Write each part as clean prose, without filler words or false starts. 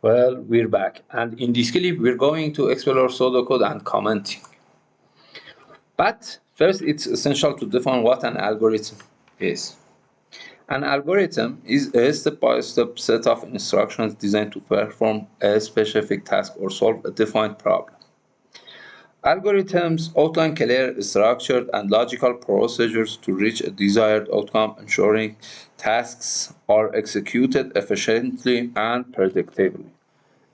Well, we're back, and in this clip, we're going to explore pseudocode and commenting. But first, it's essential to define what an algorithm is. An algorithm is a step-by-step set of instructions designed to perform a specific task or solve a defined problem. Algorithms outline clear, structured, and logical procedures to reach a desired outcome, ensuring tasks are executed efficiently and predictably.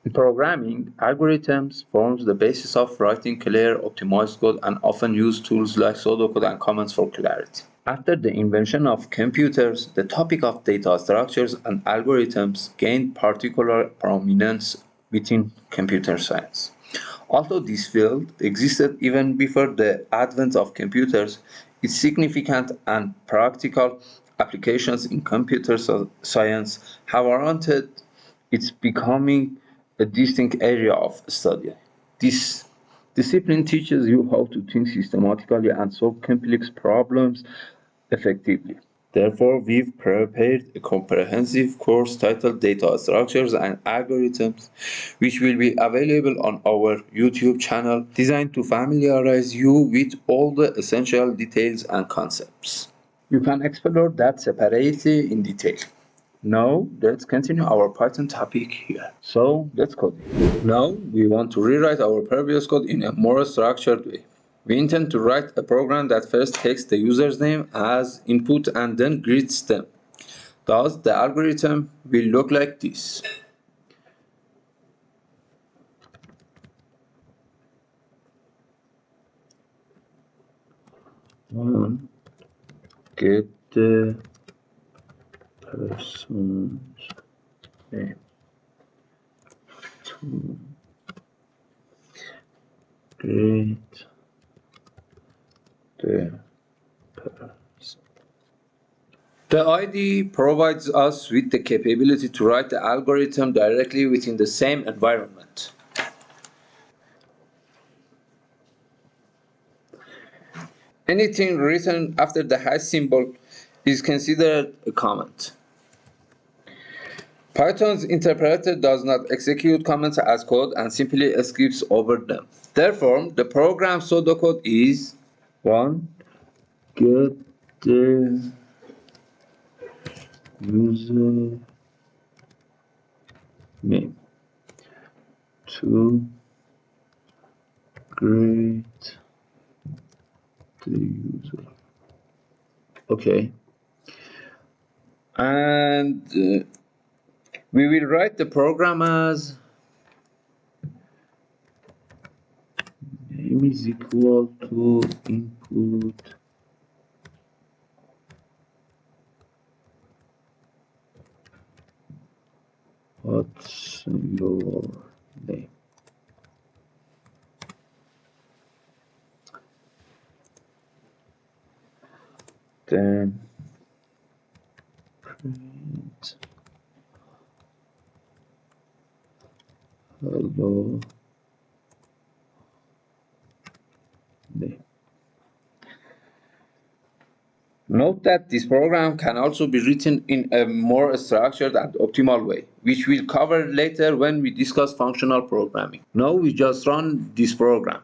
In programming, algorithms forms the basis of writing clear, optimized code and often use tools like pseudocode and comments for clarity. After the invention of computers, the topic of data structures and algorithms gained particular prominence within computer science. Although this field existed even before the advent of computers, its significant and practical applications in computer science have warranted its becoming a distinct area of study. This discipline teaches you how to think systematically and solve complex problems effectively. Therefore, we've prepared a comprehensive course titled Data Structures and Algorithms, which will be available on our YouTube channel, designed to familiarize you with all the essential details and concepts. You can explore that separately in detail. Now, let's continue our Python topic here. So, let's code it. Now, we want to rewrite our previous code in a more structured way. We intend to write a program that first takes the user's name as input and then greets them. Thus, the algorithm will look like this. One, get the person's name. Two, greet the person. The IDE provides us with the capability to write the algorithm directly within the same environment. Anything written after the hash symbol is considered a comment. Python's interpreter does not execute comments as code and simply skips over them. Therefore, the program pseudocode is 1. Get the user name. 2. Greet the user. Okay. And we will write the program as name is equal to input what's your name. Then print hello name. Note that this program can also be written in a more structured and optimal way, which we'll cover later when we discuss functional programming. Now we just run this program.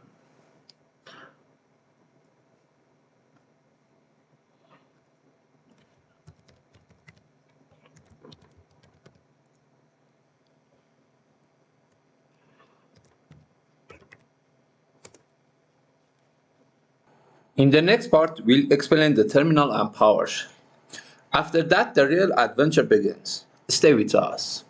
In the next part, we'll explain the terminal and PowerShell. After that, the real adventure begins. Stay with us.